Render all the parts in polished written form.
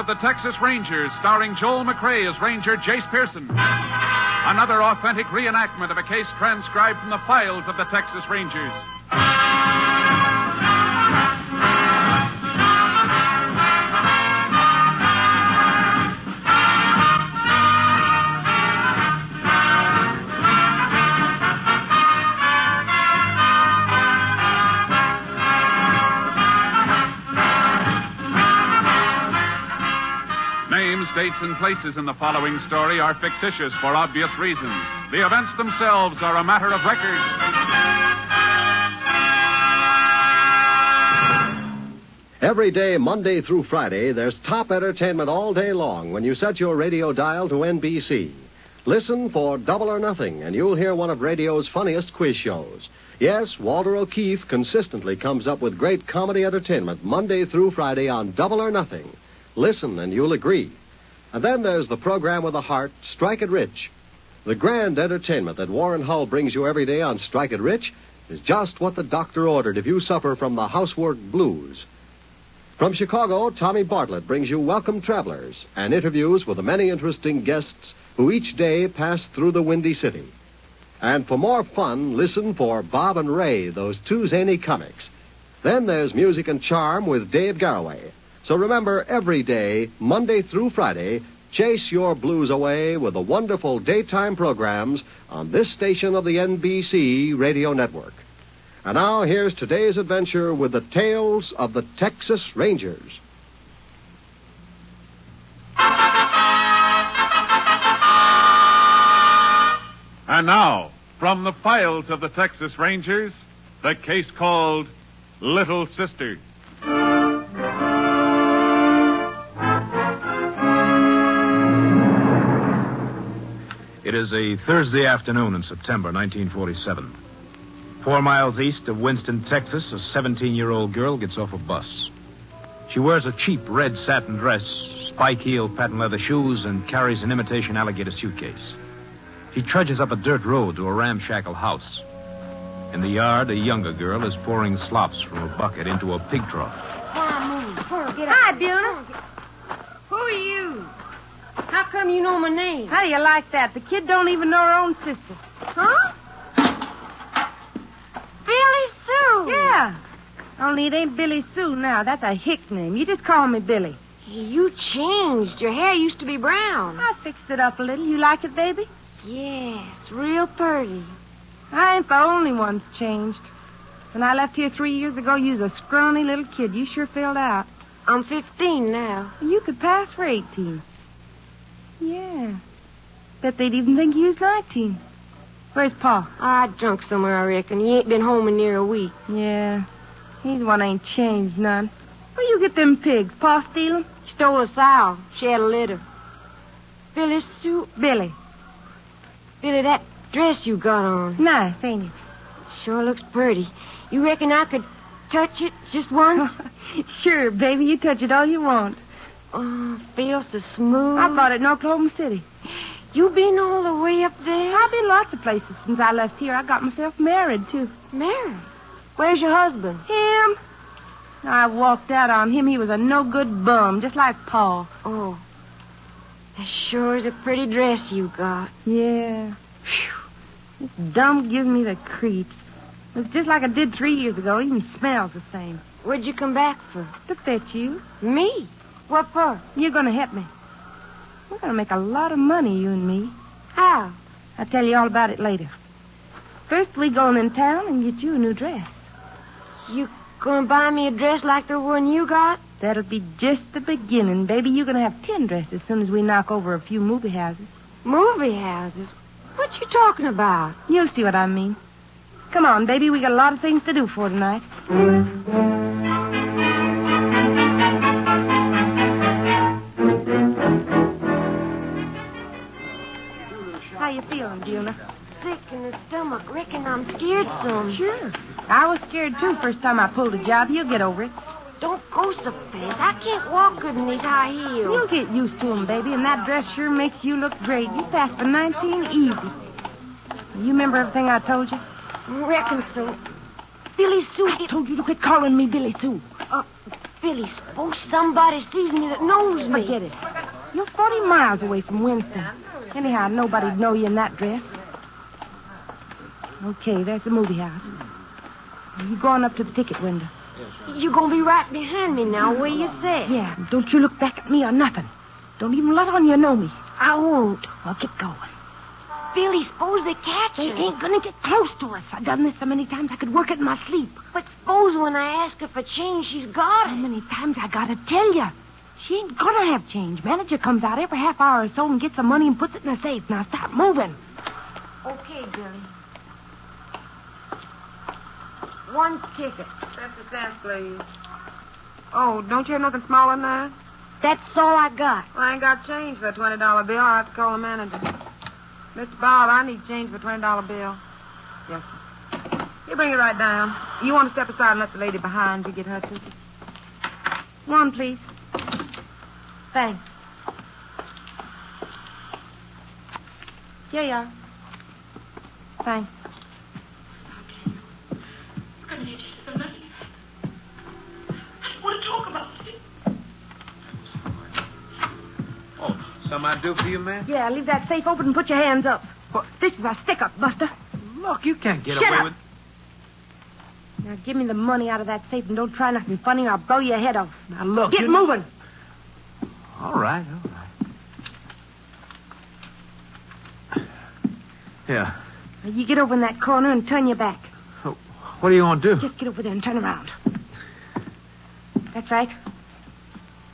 of the Texas Rangers, starring Joel McRae as Ranger Jace Pearson. Another authentic reenactment of a case transcribed from the files of the Texas Rangers. Names, dates, and places in the following story are fictitious for obvious reasons. The events themselves are a matter of record. Every day, Monday through Friday, there's top entertainment all day long when you set your radio dial to NBC. Listen for Double or Nothing, and you'll hear one of radio's funniest quiz shows. Yes, Walter O'Keefe consistently comes up with great comedy entertainment Monday through Friday on Double or Nothing. Listen, and you'll agree. And then there's the program with the heart, Strike It Rich. The grand entertainment that Warren Hull brings you every day on Strike It Rich is just what the doctor ordered if you suffer from the housework blues. From Chicago, Tommy Bartlett brings you Welcome Travelers and interviews with the many interesting guests who each day pass through the Windy City. And for more fun, listen for Bob and Ray, those two zany comics. Then there's Music and Charm with Dave Garroway. So remember, every day, Monday through Friday, chase your blues away with the wonderful daytime programs on this station of the NBC Radio Network. And now, here's today's adventure with the tales of the Texas Rangers. And now, from the files of the Texas Rangers, the case called Little Sister. It is a Thursday afternoon in September 1947. 4 miles east of Winston, Texas, a 17-year-old girl gets off a bus. She wears a cheap red satin dress, spike-heeled patent leather shoes, and carries an imitation alligator suitcase. She trudges up a dirt road to a ramshackle house. In the yard, a younger girl is pouring slops from a bucket into a pig trough. Hi, Buna. Who are you? How come you know my name? How do you like that? The kid don't even know her own sister. Huh? Billy Sue. Yeah. Only it ain't Billy Sue now. That's a hick name. You just call me Billy. You changed. Your hair used to be brown. I fixed it up a little. You like it, baby? Yes, real pretty. I ain't the only one that's changed. When I left here 3 years ago, you was a scrawny little kid. You sure filled out. I'm 15 now. You could pass for 18. Yeah. Bet they'd even think you was 19. Where's Pa? Drunk somewhere, I reckon. He ain't been home in near a week. Yeah. He's one ain't changed none. Where you get them pigs? Pa steal 'em? Stole a sow. She had a litter. Billy Sue. Billy. Billy, that dress you got on. Nice, ain't it? Sure looks pretty. You reckon I could touch it just once? Sure, baby. You touch it all you want. Oh, feels so smooth. I bought it in Oklahoma City. You been all the way up there? I've been lots of places since I left here. I got myself married, too. Married? Where's your husband? Him. I walked out on him. He was a no-good bum, just like Pa. Oh. That sure is a pretty dress you got. Yeah. Whew. This dump gives me the creeps. Looks just like it did 3 years ago. Even smells the same. What'd you come back for? To fetch you. Me? What for? You're going to help me. We're going to make a lot of money, you and me. How? I'll tell you all about it later. First, we go in town and get you a new dress. You gonna buy me a dress like the one you got? That'll be just the beginning, baby. You're going to have 10 dresses as soon as we knock over a few movie houses. Movie houses? What you talking about? You'll see what I mean. Come on, baby. We got a lot of things to do for tonight. How you feeling, Buna? Sick in the stomach. Reckon I'm scared some. Sure. I was scared, too, first time I pulled a job. You'll get over it. Don't go so fast. I can't walk good in these high heels. You'll get used to them, baby, and that dress sure makes you look great. You passed for 19 easy. You remember everything I told you? Reckon so. Billy Sue. I told you to quit calling me Billy Sue. Billy, suppose somebody sees me that knows me. Forget it. You're 40 miles away from Winston. Anyhow, nobody'd know you in that dress. Okay, there's the movie house. You go on up to the ticket window. You're going to be right behind me now, where you say? Yeah, don't you look back at me or nothing. Don't even let on you know me. I won't. Well, get going. Billy, suppose they catch They her. ain't gonna get close to us. I've done this so many times I could work it in my sleep. But suppose when I ask her for change, she's got How it. many times I gotta tell you? She ain't gonna have change. Manager comes out every half hour or so and gets some money and puts it in a safe. Now start moving. Okay, Billy. 1 ticket. 50 cents, please. Oh, don't you have nothing smaller than that? That's all I got. Well, I ain't got change for a $20 bill. I'll have to call the manager. Mr. Bob, I need change for a $20 bill. Yes, sir. You bring it right down. You want to step aside and let the lady behind you get her ticket? 1, please. Thanks. Here you are. Thanks. Something I do for you, man? Yeah, leave that safe open and put your hands up. What? This is a stick-up, Buster. Look, you can't get Shut away up. with... Now give me the money out of that safe and don't try nothing funny or I'll blow your head off. Now, look, Get moving. All right. Yeah. Now, you get over in that corner and turn your back. Oh, what are you going to do? Just get over there and turn around. That's right.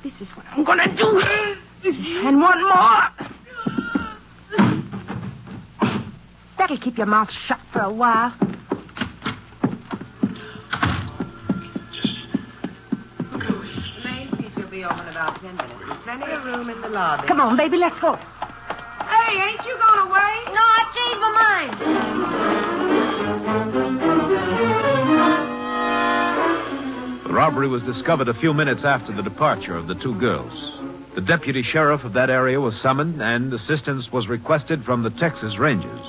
This is what I'm going to do. And 1 more. That'll keep your mouth shut for a while. The main seat will be open in about 10 minutes. There's plenty of room in the lobby. Come on, baby, let's go. Hey, ain't you going away? No, I changed my mind. The robbery was discovered a few minutes after the departure of the 2 girls. The deputy sheriff of that area was summoned, and assistance was requested from the Texas Rangers.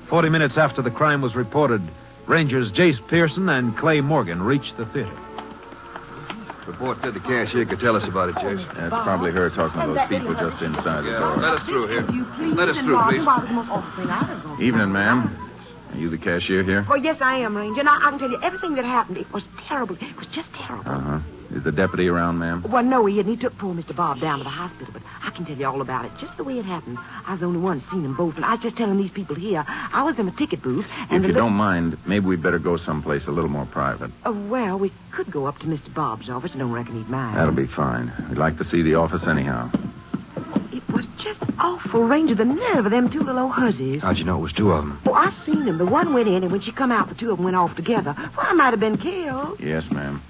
40 minutes after the crime was reported, Rangers Jace Pearson and Clay Morgan reached the theater. Report said the cashier could tell us about it, Jace. That's probably her talking to those people just inside the door. Let us through here. Let us through, please. Evening, ma'am. Are you the cashier here? Oh, yes, I am, Ranger. Now, I can tell you everything that happened. It was terrible. It was just terrible. Uh-huh. Is the deputy around, ma'am? Well, no, he isn't. He took poor Mr. Bob down to the hospital, but I can tell you all about it, just the way it happened. I was the only one seen them both, and I was just telling these people here. I was in a ticket booth, and If you don't mind, maybe we'd better go someplace a little more private. Well, we could go up to Mr. Bob's office. I don't reckon he'd mind. That'll be fine. We'd like to see the office anyhow. It was just awful, Ranger, the nerve of them 2 little old hussies. How'd you know it was 2 of them? Oh, I seen them. The one went in, and when she come out, the 2 of them went off together. Well, I might have been killed. Yes, ma'am.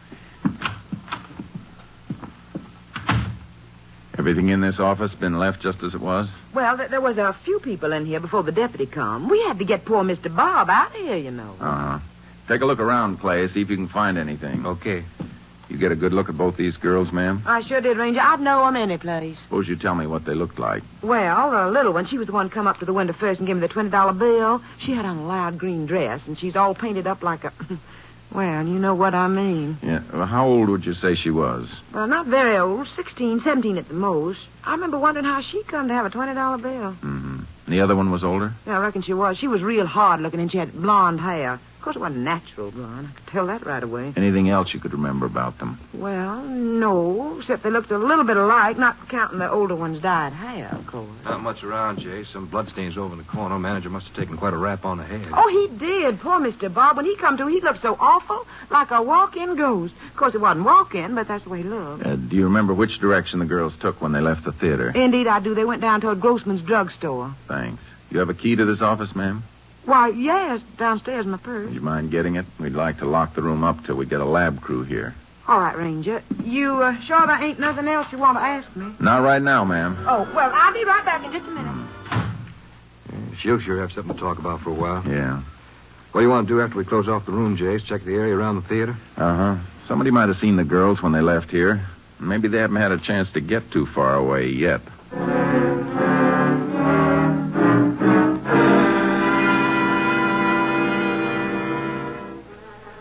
Everything in this office been left just as it was? Well, there was a few people in here before the deputy come. We had to get poor Mr. Bob out of here, you know. Uh-huh. Take a look around, Clay, see if you can find anything. Okay. You get a good look at both these girls, ma'am? I sure did, Ranger. I'd know them any place. Suppose you tell me what they looked like. Well, the little one, she was the one come up to the window first and gave me the $20 bill. She had on a loud green dress, and she's all painted up like a... Well, you know what I mean. Yeah. Well, how old would you say she was? Well, not very old. 16, 17 at the most. I remember wondering how she come to have a $20 bill. Mm-hmm. The other one was older? Yeah, I reckon she was. She was real hard-looking, and she had blonde hair. Of course, it wasn't natural blonde. I could tell that right away. Anything else you could remember about them? Well, no, except they looked a little bit alike, not counting the older one's dyed hair, of course. Not much around, Jace. Some bloodstains over in the corner. Manager must have taken quite a rap on the head. Oh, he did. Poor Mr. Bob. When he come to, he looked so awful, like a walk-in ghost. Of course, it wasn't walk-in, but that's the way he looked. Do you remember which direction the girls took when they left the theater? Indeed, I do. They went down toward Grossman's drugstore. Thanks. You have a key to this office, ma'am? Why, yes, downstairs in my purse. Would you mind getting it? We'd like to lock the room up till we get a lab crew here. All right, Ranger. You sure there ain't nothing else you want to ask me? Not right now, ma'am. Oh, well, I'll be right back in just a minute. She'll sure have something to talk about for a while. Yeah. What do you want to do after we close off the room, Jace? Check the area around the theater? Uh-huh. Somebody might have seen the girls when they left here. Maybe they haven't had a chance to get too far away yet.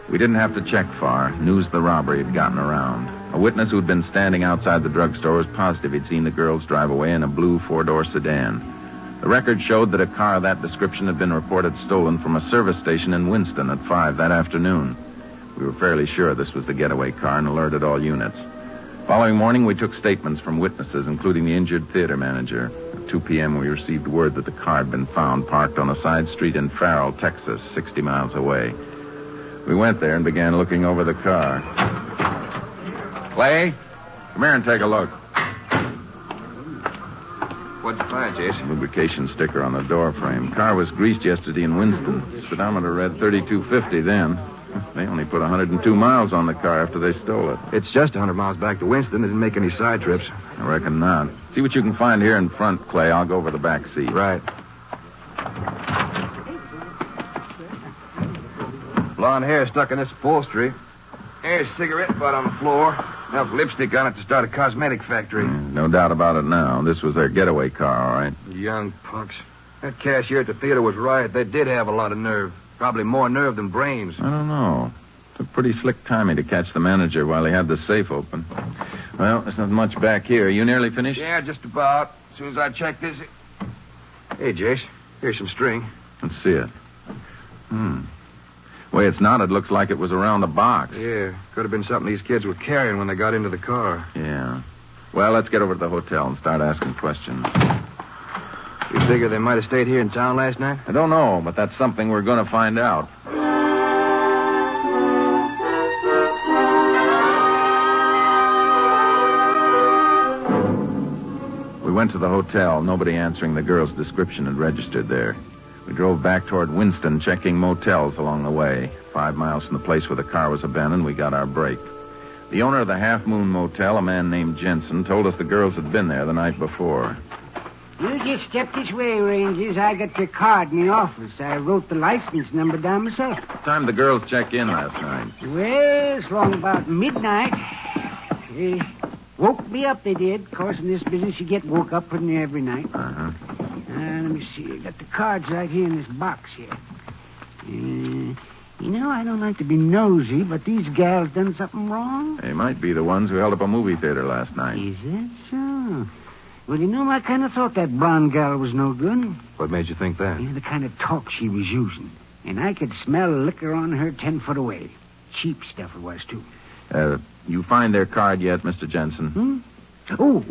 We didn't have to check far. News of the robbery had gotten around. A witness who'd been standing outside the drugstore was positive he'd seen the girls drive away in a blue four-door sedan. The record showed that a car of that description had been reported stolen from a service station in Winston at 5 that afternoon. We were fairly sure this was the getaway car and alerted all units. Following morning, we took statements from witnesses, including the injured theater manager. At 2 p.m., we received word that the car had been found parked on a side street in Farrell, Texas, 60 miles away. We went there and began looking over the car. Clay, come here and take a look. What'd you find, Jason? Lubrication sticker on the door frame. Car was greased yesterday in Winston. Speedometer read 3250 then. They only put 102 miles on the car after they stole it. It's just 100 miles back to Winston. They didn't make any side trips. I reckon not. See what you can find here in front, Clay. I'll go over the back seat. Right. Blonde hair stuck in this upholstery. Here's a cigarette butt on the floor. Enough lipstick on it to start a cosmetic factory. No doubt about it now. This was their getaway car, all right. Young punks. That cashier at the theater was right. They did have a lot of nerve. Probably more nerve than brains. I don't know. Took pretty slick timing to catch the manager while he had the safe open. Well, there's not much back here. You nearly finished? Yeah, just about. As soon as I check this... Hey, Jace, here's some string. Let's see it. Way it's knotted looks like it was around the box. Yeah, could have been something these kids were carrying when they got into the car. Yeah. Well, let's get over to the hotel and start asking questions. You figure they might have stayed here in town last night? I don't know, but that's something we're going to find out. We went to the hotel. Nobody answering the girl's description had registered there. We drove back toward Winston, checking motels along the way. 5 miles from the place where the car was abandoned, we got our break. The owner of the Half Moon Motel, a man named Jensen, told us the girls had been there the night before. You just step this way, Rangers. I got your card in the office. I wrote the license number down myself. What time did the girls check in last night? Well, it's long about midnight. They woke me up, they did. Of course, in this business, you get woke up pretty near every night. Uh-huh. Let me see. I got the cards right here in this box here. I don't like to be nosy, but these gals done something wrong. They might be the ones who held up a movie theater last night. Is that so? Well, I kind of thought that blonde gal was no good. What made you think that? The kind of talk she was using. And I could smell liquor on her 10 foot away. Cheap stuff it was, too. You find their card yet, Mr. Jensen? Oh,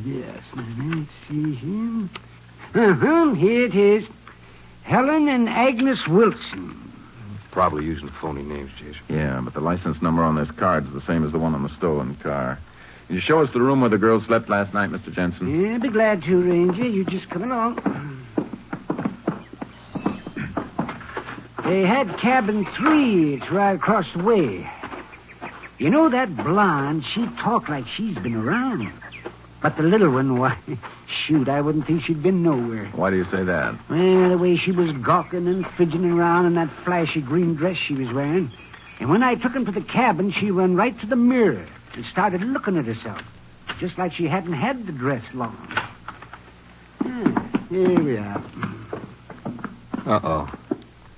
yes. Let's see here. Here it is. Helen and Agnes Wilson. Probably using phony names, Jason. Yeah, but the license number on this card's the same as the one on the stolen car. Can you show us the room where the girls slept last night, Mr. Jensen? Yeah, I'd be glad to, Ranger. You just come along. They had cabin 3. It's right across the way. That blonde, she talked like she's been around. But the little one, why, shoot, I wouldn't think she'd been nowhere. Why do you say that? Well, the way she was gawking and fidgeting around in that flashy green dress she was wearing. And when I took him to the cabin, she run right to the mirror and started looking at herself, just like she hadn't had the dress long. Here we are. Uh-oh.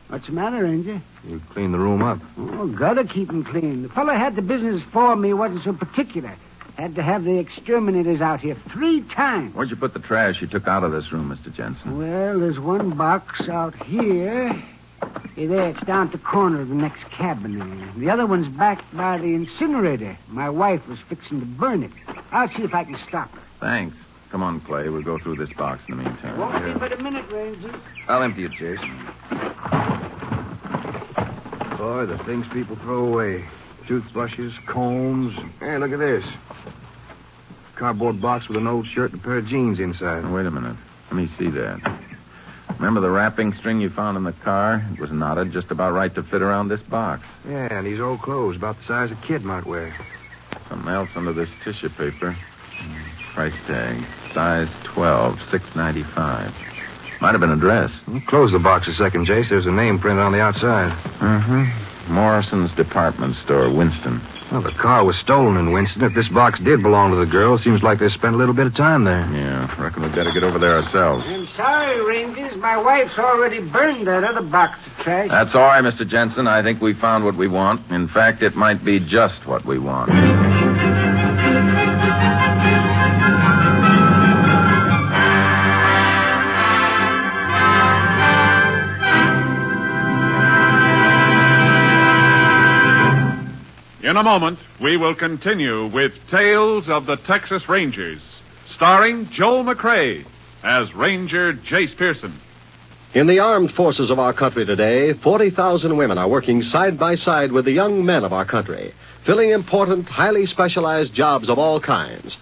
What's the matter, Ranger? You cleaned the room up. Oh, gotta keep him clean. The fellow had the business for me wasn't so particular. Had to have the exterminators out here 3 times. Where'd you put the trash you took out of this room, Mr. Jensen? Well, there's one box out here. Hey, there, it's down at the corner of the next cabin there. The other one's back by the incinerator. My wife was fixing to burn it. I'll see if I can stop her. Thanks. Come on, Clay. We'll go through this box in the meantime. Won't be but a minute, Ranger. I'll empty it, Jason. Boy, the things people throw away. Toothbrushes, combs. Hey, look at this. Cardboard box with an old shirt and a pair of jeans inside. Wait a minute. Let me see that. Remember the wrapping string you found in the car? It was knotted just about right to fit around this box. Yeah, and these old clothes, about the size a kid might wear. Something else under this tissue paper. Price tag. Size 12, $6.95. Might have been a dress. Close the box a second, Jace. There's a name printed on the outside. Morrison's Department Store, Winston. Well, the car was stolen in Winston. If this box did belong to the girl, seems like they spent a little bit of time there. Yeah, I reckon we'd better get over there ourselves. I'm sorry, Rangers. My wife's already burned that other box of trash. That's all right, Mr. Jensen. I think we found what we want. In fact, it might be just what we want. In a moment, we will continue with Tales of the Texas Rangers, starring Joel McCrea as Ranger Jace Pearson. In the armed forces of our country today, 40,000 women are working side by side with the young men of our country, filling important, highly specialized jobs of all kinds.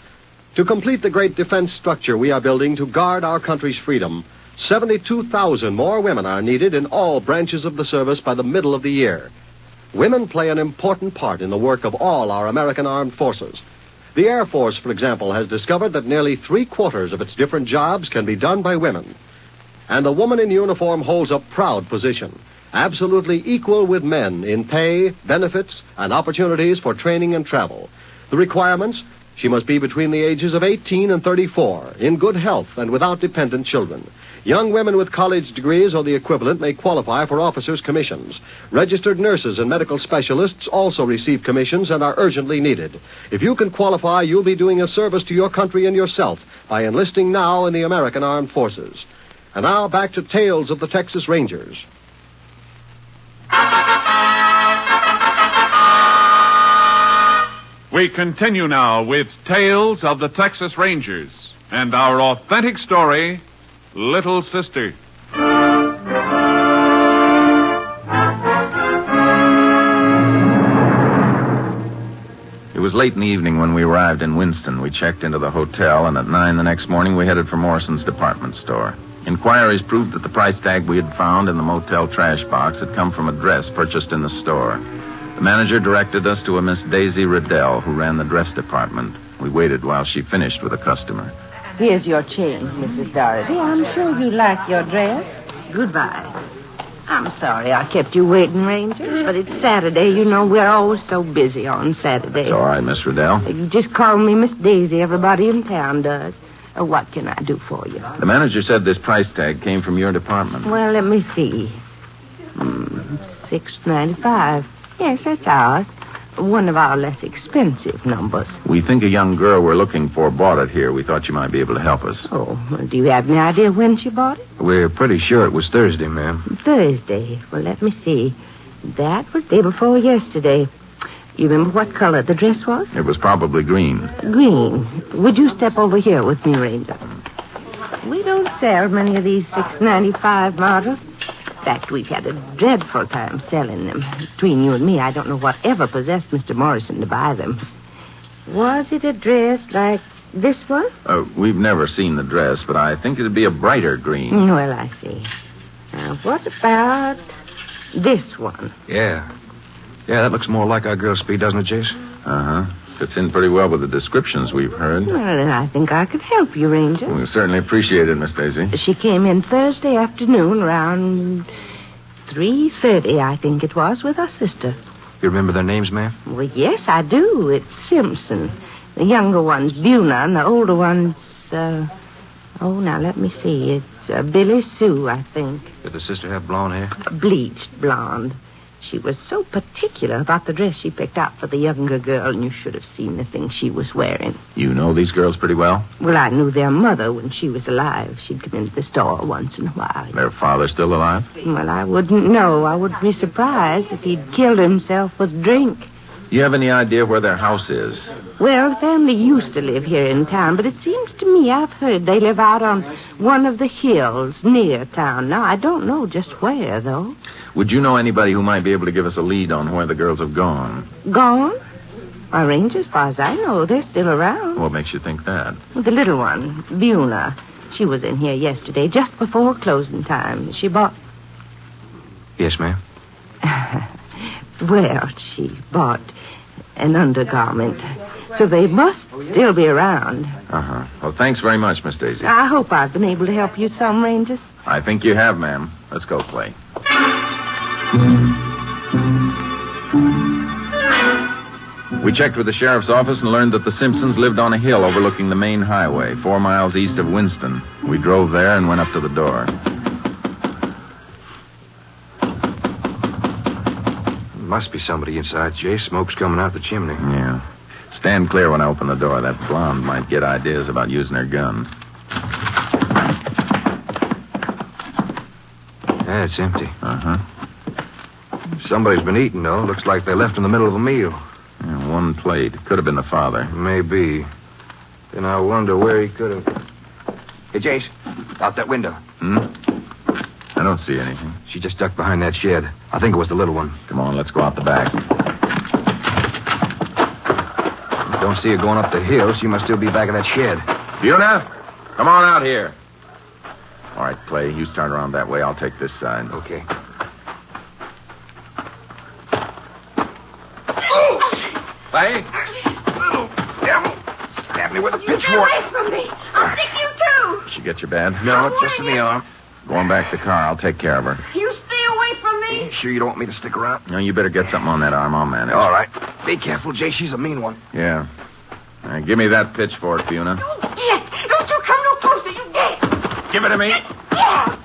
To complete the great defense structure we are building to guard our country's freedom, 72,000 more women are needed in all branches of the service by the middle of the year. Women play an important part in the work of all our American armed forces. The Air Force, for example, has discovered that nearly 3/4 of its different jobs can be done by women. And the woman in uniform holds a proud position, absolutely equal with men in pay, benefits, and opportunities for training and travel. The requirements: she must be between the ages of 18 and 34, in good health and without dependent children. Young women with college degrees or the equivalent may qualify for officers' commissions. Registered nurses and medical specialists also receive commissions and are urgently needed. If you can qualify, you'll be doing a service to your country and yourself by enlisting now in the American Armed Forces. And now back to Tales of the Texas Rangers. We continue now with Tales of the Texas Rangers and our authentic story, Little Sister. It was late in the evening when we arrived in Winston. We checked into the hotel, and at 9 the next morning we headed for Morrison's department store. Inquiries proved that the price tag we had found in the motel trash box had come from a dress purchased in the store. The manager directed us to a Miss Daisy Riddell, who ran the dress department. We waited while she finished with a customer. Here's your change, Mrs. Doherty. I'm sure you like your dress. Goodbye. I'm sorry I kept you waiting, Rangers, but it's Saturday. You know, we're always so busy on Saturday. It's all right, Miss Riddell. You just call me Miss Daisy. Everybody in town does. What can I do for you? The manager said this price tag came from your department. Well, let me see. $6.95. Yes, that's ours. One of our less expensive numbers. We think a young girl we're looking for bought it here. We thought you might be able to help us. Oh, well, do you have any idea when she bought it? We're pretty sure it was Thursday, ma'am. Thursday. Well, let me see. That was day before yesterday. You remember what color the dress was? It was probably green. Green. Would you step over here with me, Ranger? We don't sell many of these $6.95 models. In fact, we've had a dreadful time selling them. Between you and me, I don't know what ever possessed Mr. Morrison to buy them. Was it a dress like this one? We've never seen the dress, but I think it'd be a brighter green. Well, I see. Now, what about this one? Yeah, that looks more like our girl's speed, doesn't it, Jace? Uh-huh. Fits in pretty well with the descriptions we've heard. Well, then I think I could help you, Ranger. We certainly appreciate it, Miss Daisy. She came in Thursday afternoon around 3:30, I think it was, with her sister. You remember their names, ma'am? Well, yes, I do. It's Simpson. The younger one's Buna, and the older one's, now let me see. It's Billy Sue, I think. Did the sister have blonde hair? Bleached blonde. She was so particular about the dress she picked out for the younger girl, and you should have seen the thing she was wearing. You know these girls pretty well? Well, I knew their mother when she was alive. She'd come into the store once in a while. Their father still alive? Well, I wouldn't know. I wouldn't be surprised if he'd killed himself with drink. You have any idea where their house is? Well, the family used to live here in town, but it seems to me I've heard they live out on one of the hills near town. Now, I don't know just where, though. Would you know anybody who might be able to give us a lead on where the girls have gone? Gone? Our Ranger, as far as I know, they're still around. What makes you think that? Well, the little one, Buna. She was in here yesterday, just before closing time. She bought... Yes, ma'am. Well, she bought an undergarment. So they must still be around. Uh-huh. Well, thanks very much, Miss Daisy. I hope I've been able to help you some, Rangers. I think you have, ma'am. Let's go, Clay. We checked with the sheriff's office and learned that the Simpsons lived on a hill overlooking the main highway, 4 miles east of Winston. We drove there and went up to the door. Must be somebody inside, Jay. Smoke's coming out the chimney. Yeah. Stand clear when I open the door. That blonde might get ideas about using her gun. Yeah, it's empty. Uh-huh. Somebody's been eating, though. Looks like they left in the middle of a meal. Yeah, one plate. Could have been the father. Maybe. Then I wonder where he could have... Hey, Jace, out that window. I don't see anything. She just ducked behind that shed. I think it was the little one. Come on, let's go out the back. Don't see her going up the hill. She must still be back of that shed. Buna, come on out here. All right, Clay, you start around that way. I'll take this side. Okay. Clay? Little devil. Stabbed me with a Get pitchfork. away from me. I'll stick you too. Did she get you bad? No, just in the arm. Go on back to the car. I'll take care of her. You stay away from me. Sure you don't want me to stick around? No, you better get something on that arm. I'll manage. All right. Be careful, Jay. She's a mean one. Yeah. Give me that pitchfork, Buna. Yes. Don't you come no closer, you get. Give it to me. Yeah.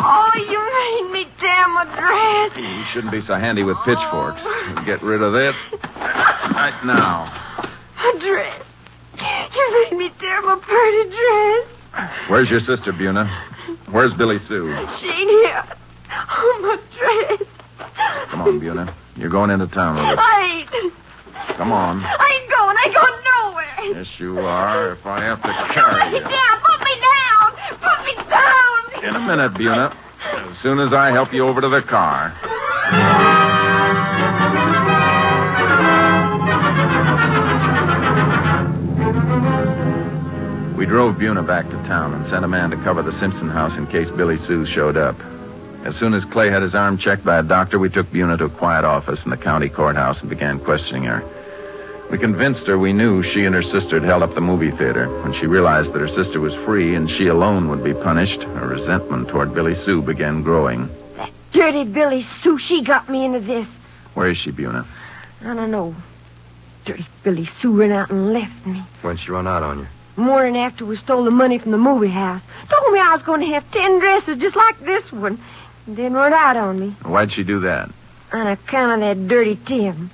Oh, you made me tear my dress. You shouldn't be so handy with pitchforks. Get rid of this right now. My dress. You made me tear my pretty dress. Where's your sister, Buna? Where's Billy Sue? She ain't here. Oh, my dress. Come on, Buna. You're going into town with us. I ain't. Come on. I ain't going. I ain't going nowhere. Yes, you are. If I have to Put carry me you. down. Put me down. Put me down. In a minute, Buna. As soon as I help you over to the car. We drove Buna back to town and sent a man to cover the Simpson house in case Billy Sue showed up. As soon as Clay had his arm checked by a doctor, we took Buna to a quiet office in the county courthouse and began questioning her. We convinced her we knew she and her sister had held up the movie theater. When she realized that her sister was free and she alone would be punished, her resentment toward Billy Sue began growing. That dirty Billy Sue, she got me into this. Where is she, Buna? I don't know. Dirty Billy Sue ran out and left me. When'd she run out on you? Morning after we stole the money from the movie house. Told me I was going to have 10 dresses just like this one. And then run out on me. Why'd she do that? On account of that dirty Tim.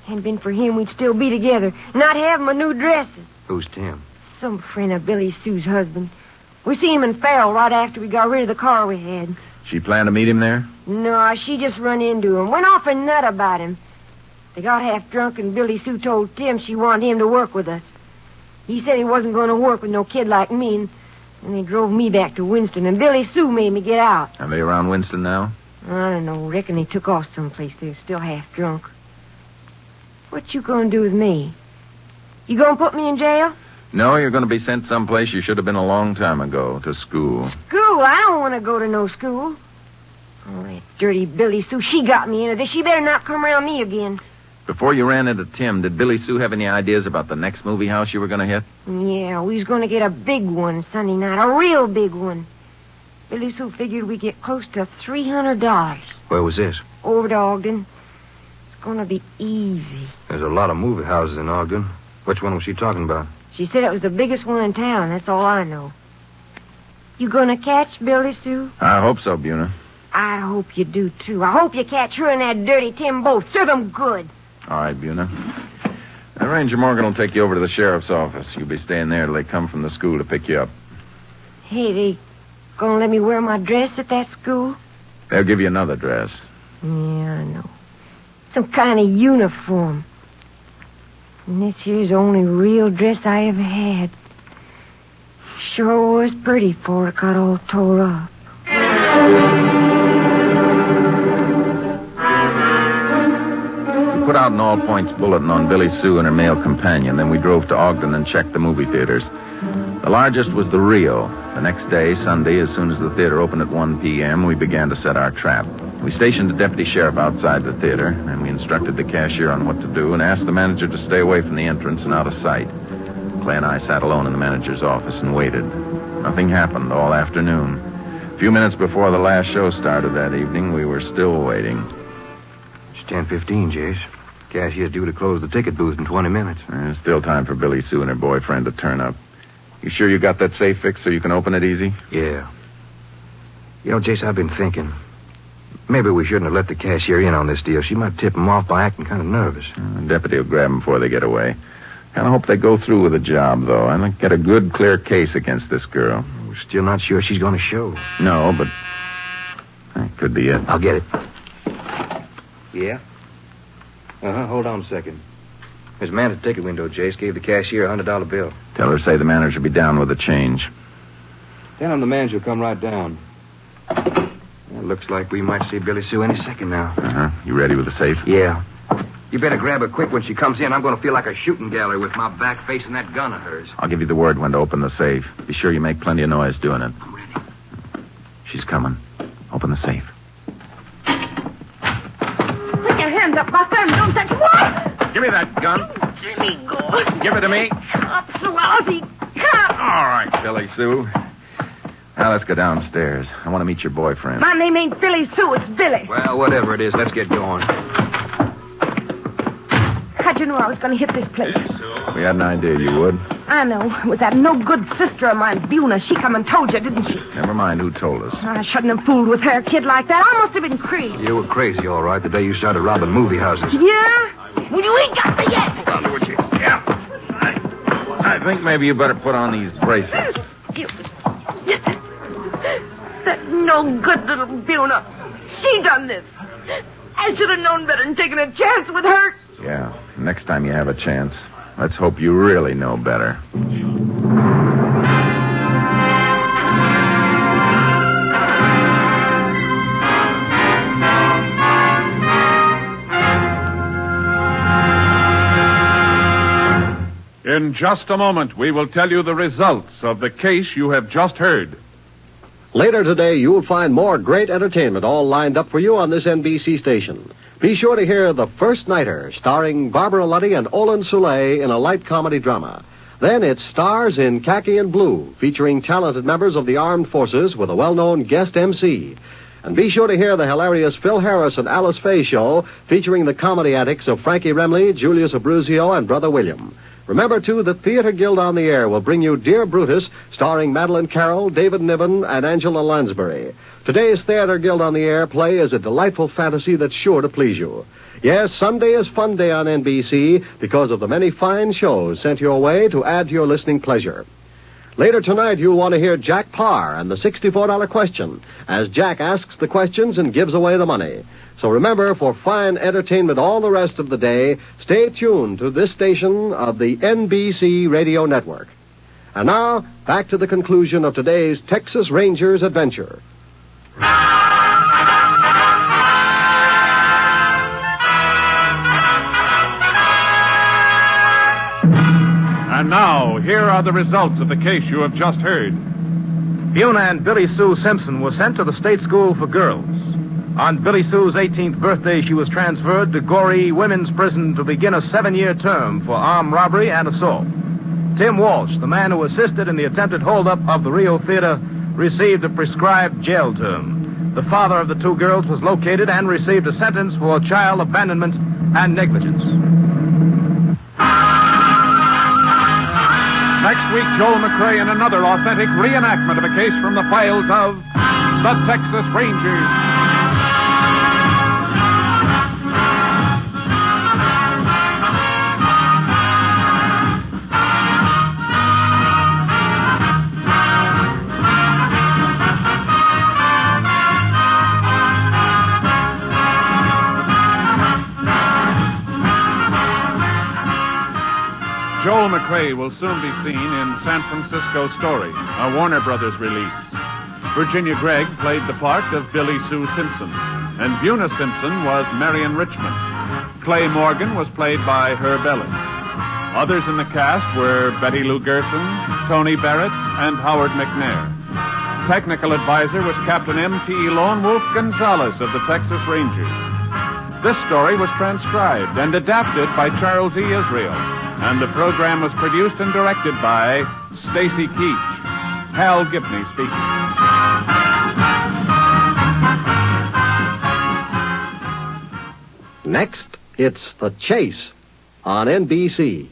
Hadn't been for him, we'd still be together. Not have my new dresses. Who's Tim? Some friend of Billy Sue's husband. We seen him in Farrell right after we got rid of the car we had. She planned to meet him there? No, she just run into him. Went off a nut about him. They got half drunk and Billy Sue told Tim she wanted him to work with us. He said he wasn't going to work with no kid like me, and they drove me back to Winston, and Billy Sue made me get out. Are they around Winston now? I don't know. Reckon they took off someplace. They're still half drunk. What you going to do with me? You going to put me in jail? No, you're going to be sent someplace you should have been a long time ago, to school. School? I don't want to go to no school. Oh, that dirty Billy Sue, she got me into this. She better not come around me again. Before you ran into Tim, did Billy Sue have any ideas about the next movie house you were going to hit? Yeah, we was going to get a big one Sunday night, a real big one. Billy Sue figured we'd get close to $300. Where was this? Over to Ogden. It's going to be easy. There's a lot of movie houses in Ogden. Which one was she talking about? She said it was the biggest one in town. That's all I know. You going to catch Billy Sue? I hope so, Buna. I hope you do, too. I hope you catch her and that dirty Tim both. Serve them good. All right, Buna. Ranger Morgan will take you over to the sheriff's office. You'll be staying there till they come from the school to pick you up. Hey, they gonna let me wear my dress at that school? They'll give you another dress. Yeah, I know. Some kind of uniform. And this here's the only real dress I ever had. Sure was pretty before it got all tore up. We put out an all-points bulletin on Billy Sue and her male companion. Then we drove to Ogden and checked the movie theaters. The largest was the Rio. The next day, Sunday, as soon as the theater opened at 1 p.m., we began to set our trap. We stationed a deputy sheriff outside the theater, and we instructed the cashier on what to do and asked the manager to stay away from the entrance and out of sight. Clay and I sat alone in the manager's office and waited. Nothing happened all afternoon. A few minutes before the last show started that evening, we were still waiting. It's 10:15, Jace. Cashier's due to close the ticket booth in 20 minutes. There's still time for Billy Sue and her boyfriend to turn up. You sure you got that safe fixed so you can open it easy? Yeah. You know, Jace, I've been thinking. Maybe we shouldn't have let the cashier in on this deal. She might tip him off by acting kind of nervous. The deputy will grab them before they get away. Kind of hope they go through with the job, though. I'd like to get a good, clear case against this girl. We're still not sure she's going to show. No, but that could be it. I'll get it. Yeah? Hold on a second. There's a man at the ticket window, Jace. Gave the cashier a $100 bill. Tell her say the manager be down with the change. Tell him the manager will come right down. It looks like we might see Billy Sue any second now. You ready with the safe? Yeah. You better grab her quick when she comes in. I'm going to feel like a shooting gallery with my back facing that gun of hers. I'll give you the word when to open the safe. Be sure you make plenty of noise doing it. I'm ready. She's coming. Open the safe. Put your hands up, Buster, and don't touch what? Give me that gun. Let me go. Give it to me. Cops, lousy cops. All right, Billy Sue. Now let's go downstairs. I want to meet your boyfriend. My name ain't Billy Sue, it's Billy. Well, whatever it is, let's get going. How'd you know I was going to hit this place? We had an idea you would. I know. It was that no-good sister of mine, Buna. She come and told you, didn't she? Never mind who told us. I shouldn't have fooled with her, a kid like that. I must have been crazy. You were crazy, all right, the day you started robbing movie houses. Yeah? Well, you ain't got me yet. I'll do it, you. Yeah. I think maybe you better put on these bracelets. That no-good little Buna. She done this. I should have known better than taking a chance with her. Yeah, next time you have a chance, let's hope you really know better. In just a moment, we will tell you the results of the case you have just heard. Later today, you'll find more great entertainment all lined up for you on this NBC station. Be sure to hear The First Nighter, starring Barbara Luddy and Olin Soule in a light comedy drama. Then it's Stars in Khaki and Blue, featuring talented members of the armed forces with a well-known guest MC. And be sure to hear the hilarious Phil Harris and Alice Faye show, featuring the comedy antics of Frankie Remley, Julius Abruzio, and Brother William. Remember, too, that Theater Guild on the Air will bring you Dear Brutus, starring Madeline Carroll, David Niven, and Angela Lansbury. Today's Theater Guild on the Air play is a delightful fantasy that's sure to please you. Yes, Sunday is Fun Day on NBC because of the many fine shows sent your way to add to your listening pleasure. Later tonight, you'll want to hear Jack Parr and the $64 question, as Jack asks the questions and gives away the money. So remember, for fine entertainment all the rest of the day, stay tuned to this station of the NBC Radio Network. And now, back to the conclusion of today's Texas Rangers adventure. And now, here are the results of the case you have just heard. Buna and Billy Sue Simpson were sent to the state school for girls. On Billy Sue's 18th birthday, she was transferred to Goree Women's Prison to begin a 7-year term for armed robbery and assault. Tim Walsh, the man who assisted in the attempted holdup of the Rio Theater, received a prescribed jail term. The father of the two girls was located and received a sentence for child abandonment and negligence. Next week, Joel McCrea in another authentic reenactment of a case from the files of the Texas Rangers. Joel McCrea will soon be seen in San Francisco Story, a Warner Brothers release. Virginia Gregg played the part of Billy Sue Simpson, and Buna Simpson was Marion Richmond. Clay Morgan was played by Herb Ellis. Others in the cast were Betty Lou Gerson, Tony Barrett, and Howard McNair. Technical advisor was Captain M.T. Lone Wolf Gonzalez of the Texas Rangers. This story was transcribed and adapted by Charles E. Israel, and the program was produced and directed by Stacy Keach. Hal Gibney speaking. Next, it's The Chase on NBC.